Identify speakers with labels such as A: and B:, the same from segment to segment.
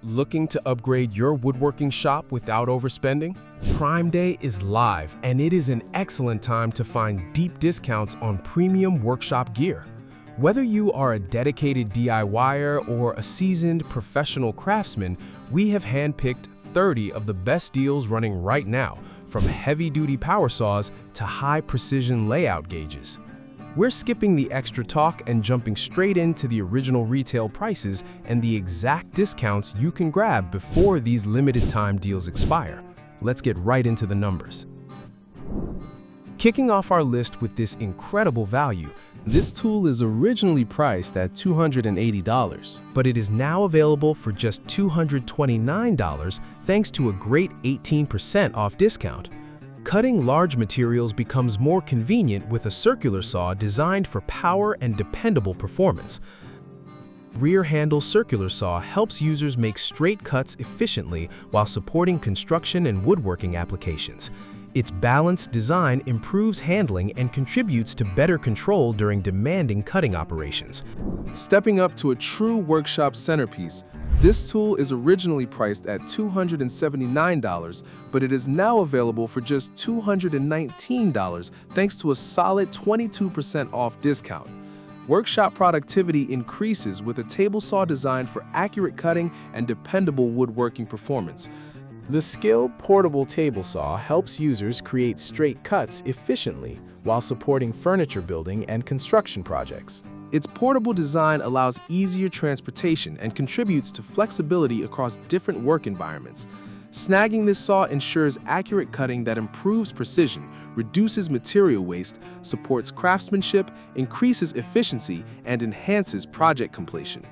A: Looking to upgrade your woodworking shop without overspending? Prime Day is live, and it is an excellent time to find deep discounts on premium workshop gear. Whether you are a dedicated DIYer or a seasoned professional craftsman, we have handpicked 30 of the best deals running right now, from heavy-duty power saws to high-precision layout gauges. We're skipping the extra talk and jumping straight into the original retail prices and the exact discounts you can grab before these limited-time deals expire. Let's get right into the numbers. Kicking off our list with this incredible value,
B: this tool is originally priced at $280,
A: but it is now available for just $229 thanks to a great 18% off discount. Cutting large materials becomes more convenient with a circular saw designed for power and dependable performance. Rear handle circular saw helps users make straight cuts efficiently while supporting construction and woodworking applications. Its balanced design improves handling and contributes to better control during demanding cutting operations.
B: Stepping up to a true workshop centerpiece, this tool is originally priced at $279, but it is now available for just $219 thanks to a solid 22% off discount. Workshop productivity increases with a table saw designed for accurate cutting and dependable woodworking performance. The SKIL portable table saw helps users create straight cuts efficiently while supporting furniture building and construction projects. Its portable design allows easier transportation and contributes to flexibility across different work environments. Snagging this saw ensures accurate cutting that improves precision, reduces material waste, supports craftsmanship, increases efficiency, and enhances project completion.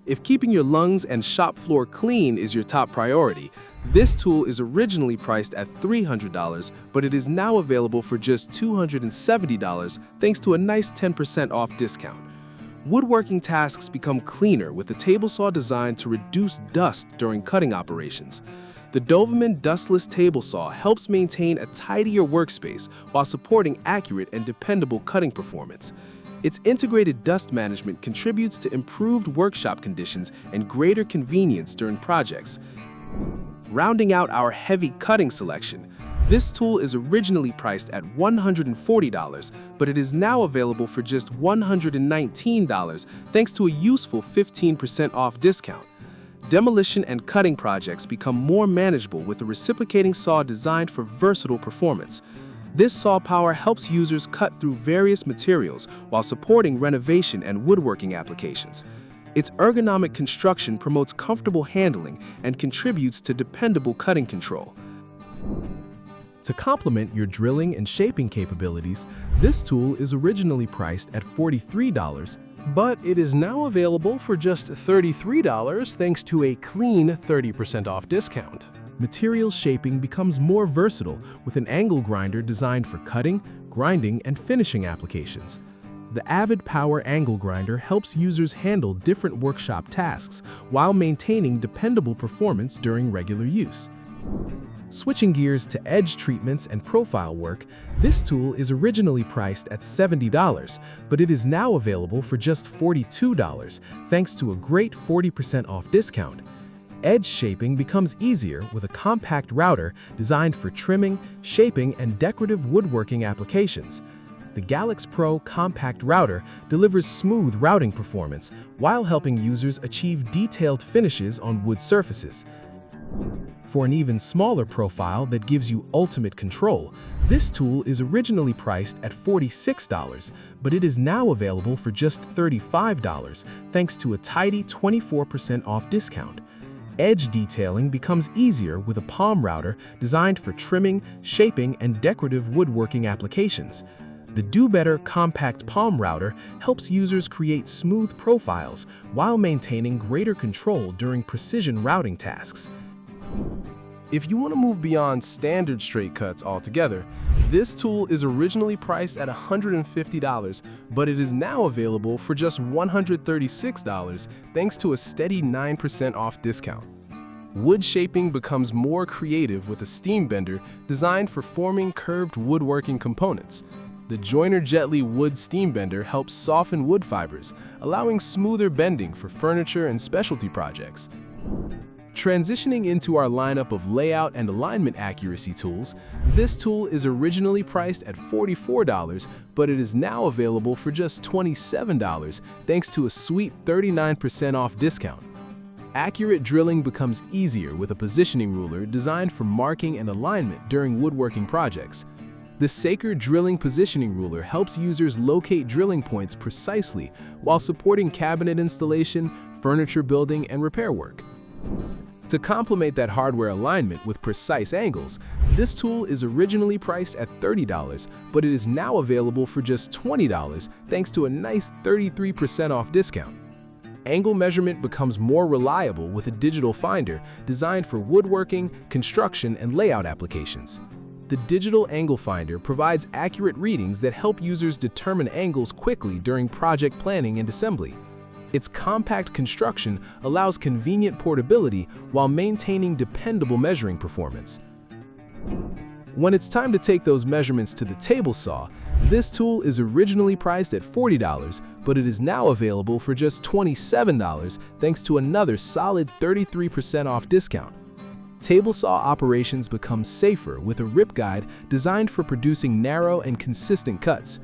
B: If keeping your lungs and shop floor clean is your top priority, this tool is originally priced at $300, but it is now available for just $270 thanks to a nice 10% off discount. Woodworking tasks become cleaner with a table saw designed to reduce dust during cutting operations. The DOVAMAN Dustless table saw helps maintain a tidier workspace while supporting accurate and dependable cutting performance. Its integrated dust management contributes to improved workshop conditions and greater convenience during projects. Rounding out our heavy cutting selection, this tool is originally priced at $140, but it is now available for just $119 thanks to a useful 15% off discount. Demolition and cutting projects become more manageable with a reciprocating saw designed for versatile performance. This saw power helps users cut through various materials while supporting renovation and woodworking applications. Its ergonomic construction promotes comfortable handling and contributes to dependable cutting control. To complement your drilling and shaping capabilities, this tool is originally priced at $43, but it is now available for just $33 thanks to a clean 30% off discount. Material shaping becomes more versatile with an angle grinder designed for cutting, grinding, and finishing applications. The AVID Power Angle Grinder helps users handle different workshop tasks while maintaining dependable performance during regular use. Switching gears to edge treatments and profile work, this tool is originally priced at $70, but it is now available for just $42 thanks to a great 40% off discount. Edge shaping becomes easier with a compact router designed for trimming, shaping, and decorative woodworking applications. The GALAX Pro Compact Router delivers smooth routing performance while helping users achieve detailed finishes on wood surfaces. For an even smaller profile that gives you ultimate control, this tool is originally priced at $46, but it is now available for just $35 thanks to a tidy 24% off discount. Edge detailing becomes easier with a palm router designed for trimming, shaping, and decorative woodworking applications. The Dobetter Compact Palm Router helps users create smooth profiles while maintaining greater control during precision routing tasks. If you want to move beyond standard straight cuts altogether, this tool is originally priced at $150, but it is now available for just $136 thanks to a steady 9% off discount. Wood shaping becomes more creative with a steam bender designed for forming curved woodworking components. The Joinerjetly wood steam bender helps soften wood fibers, allowing smoother bending for furniture and specialty projects. Transitioning into our lineup of layout and alignment accuracy tools, this tool is originally priced at $44, but it is now available for just $27 thanks to a sweet 39% off discount. Accurate drilling becomes easier with a positioning ruler designed for marking and alignment during woodworking projects. The SKIL drilling positioning ruler helps users locate drilling points precisely while supporting cabinet installation, furniture building, and repair work. To complement that hardware alignment with precise angles, this tool is originally priced at $30, but it is now available for just $20 thanks to a nice 33% off discount. Angle measurement becomes more reliable with a digital finder designed for woodworking, construction, and layout applications. The digital angle finder provides accurate readings that help users determine angles quickly during project planning and assembly. Its compact construction allows convenient portability while maintaining dependable measuring performance. When it's time to take those measurements to the table saw, this tool is originally priced at $40, but it is now available for just $27 thanks to another solid 33% off discount. Table saw operations become safer with a rip guide designed for producing narrow and consistent cuts.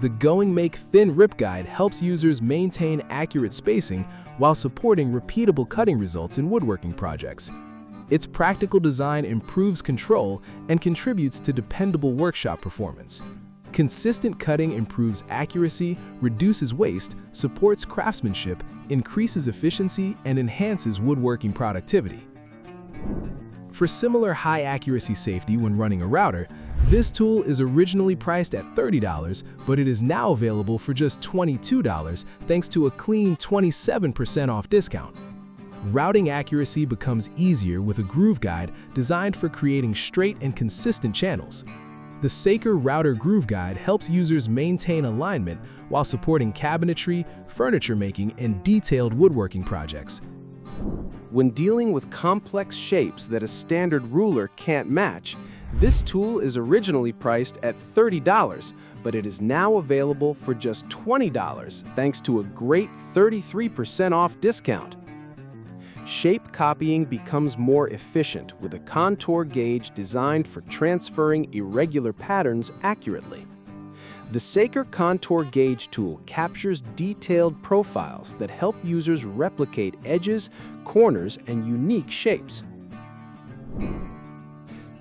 B: The GOINGMAKE Thin Rip Guide helps users maintain accurate spacing while supporting repeatable cutting results in woodworking projects. Its practical design improves control and contributes to dependable workshop performance. Consistent cutting improves accuracy, reduces waste, supports craftsmanship, increases efficiency, and enhances woodworking productivity. For similar high-accuracy safety when running a router, this tool is originally priced at $30, but it is now available for just $22 thanks to a clean 27% off discount. Routing accuracy becomes easier with a groove guide designed for creating straight and consistent channels. The SKIL Router Groove Guide helps users maintain alignment while supporting cabinetry, furniture making, and detailed woodworking projects. When dealing with complex shapes that a standard ruler can't match, this tool is originally priced at $30, but it is now available for just $20 thanks to a great 33% off discount. Shape copying becomes more efficient with a contour gauge designed for transferring irregular patterns accurately. The SKIL Contour Gauge tool captures detailed profiles that help users replicate edges, corners, and unique shapes.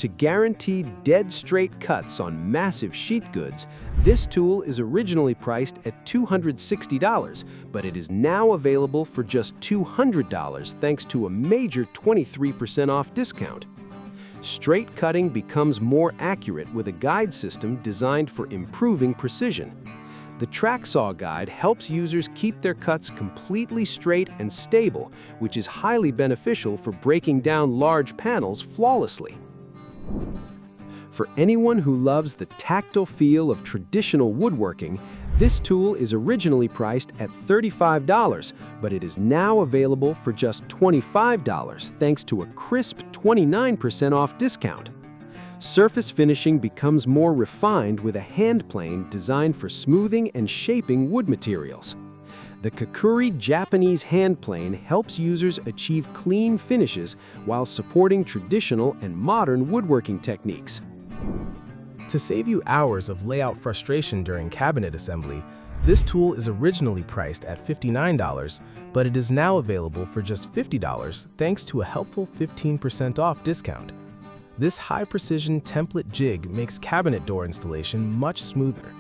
B: To guarantee dead straight cuts on massive sheet goods, this tool is originally priced at $260, but it is now available for just $200 thanks to a major 23% off discount. Straight cutting becomes more accurate with a guide system designed for improving precision. The track saw guide helps users keep their cuts completely straight and stable, which is highly beneficial for breaking down large panels flawlessly. For anyone who loves the tactile feel of traditional woodworking, this tool is originally priced at $35, but it is now available for just $25 thanks to a crisp 29% off discount. Surface finishing becomes more refined with a hand plane designed for smoothing and shaping wood materials. The KAKURI Japanese hand plane helps users achieve clean finishes while supporting traditional and modern woodworking techniques. To save you hours of layout frustration during cabinet assembly, this tool is originally priced at $59, but it is now available for just $50 thanks to a helpful 15% off discount. This high-precision template jig makes cabinet door installation much smoother.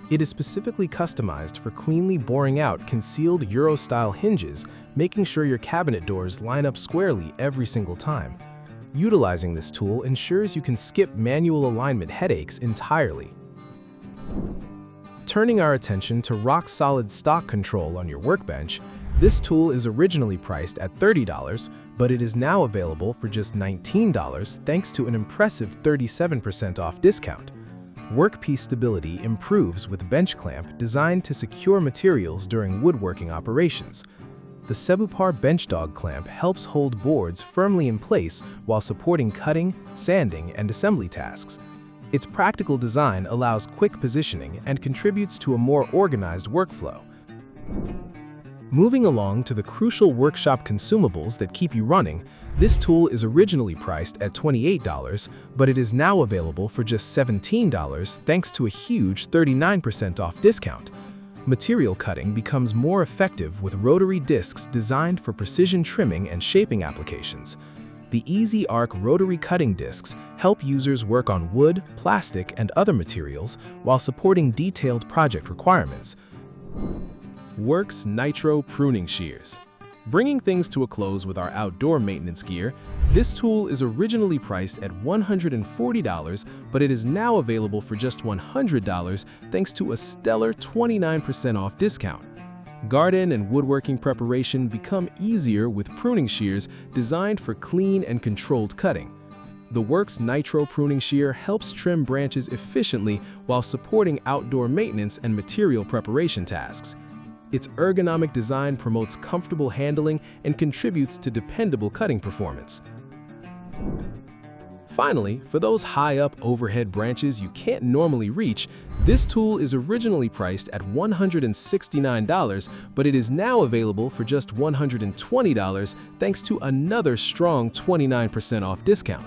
B: It is specifically customized for cleanly boring out concealed Euro-style hinges, making sure your cabinet doors line up squarely every single time. Utilizing this tool ensures you can skip manual alignment headaches entirely. Turning our attention to rock-solid stock control on your workbench, this tool is originally priced at $30, but it is now available for just $19 thanks to an impressive 37% off discount. Workpiece stability improves with bench clamp designed to secure materials during woodworking operations. The Sebupar bench dog clamp helps hold boards firmly in place while supporting cutting, sanding, and assembly tasks. Its practical design allows quick positioning and contributes to a more organized workflow. Moving along to the crucial workshop consumables that keep you running, this tool is originally priced at $28, but it is now available for just $17 thanks to a huge 39% off discount. Material cutting becomes more effective with rotary discs designed for precision trimming and shaping applications. The EZARC rotary cutting discs help users work on wood, plastic, and other materials while supporting detailed project requirements. Worx NITRO Pruning Shears. Bringing things to a close with our outdoor maintenance gear, this tool is originally priced at $140, but it is now available for just $100 thanks to a stellar 29% off discount. Garden and woodworking preparation become easier with pruning shears designed for clean and controlled cutting. The Worx NITRO Pruning Shear helps trim branches efficiently while supporting outdoor maintenance and material preparation tasks. Its ergonomic design promotes comfortable handling and contributes to dependable cutting performance. Finally, for those high-up overhead branches you can't normally reach, this tool is originally priced at $169, but it is now available for just $120 thanks to another strong 29% off discount.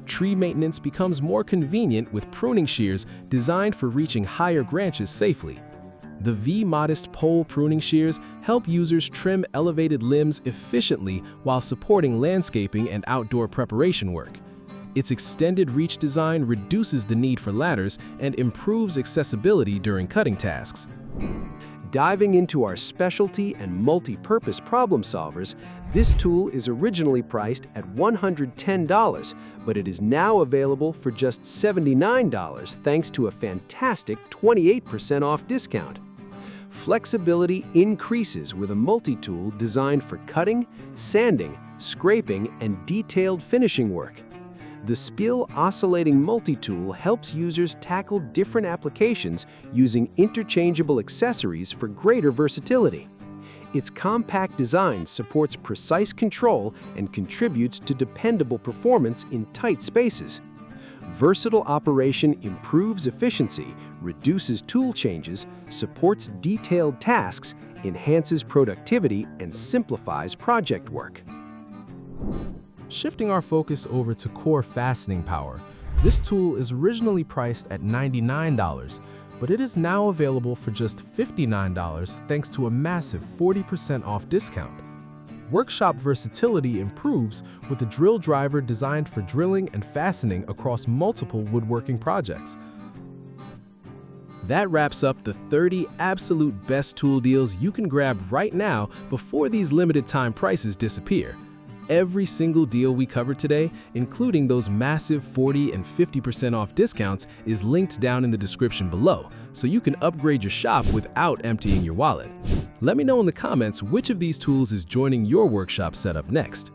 B: Tree maintenance becomes more convenient with pruning shears designed for reaching higher branches safely. The V-Modest pole pruning shears help users trim elevated limbs efficiently while supporting landscaping and outdoor preparation work. Its extended reach design reduces the need for ladders and improves accessibility during cutting tasks. Diving into our specialty and multi-purpose problem solvers, this tool is originally priced at $110, but it is now available for just $79 thanks to a fantastic 28% off discount. Flexibility increases with a multi-tool designed for cutting, sanding, scraping, and detailed finishing work. The SKIL Oscillating multi-tool helps users tackle different applications using interchangeable accessories for greater versatility. Its compact design supports precise control and contributes to dependable performance in tight spaces. Versatile operation improves efficiency, reduces tool changes, supports detailed tasks, enhances productivity, and simplifies project work. Shifting our focus over to core fastening power, this tool is originally priced at $99, but it is now available for just $59 thanks to a massive 40% off discount. Workshop versatility improves with a drill driver designed for drilling and fastening across multiple woodworking projects. That wraps up the 30 absolute best tool deals you can grab right now before these limited time prices disappear. Every single deal we covered today, including those massive 40 and 50% off discounts, is linked down in the description below, so you can upgrade your shop without emptying your wallet. Let me know in the comments which of these tools is joining your workshop setup next.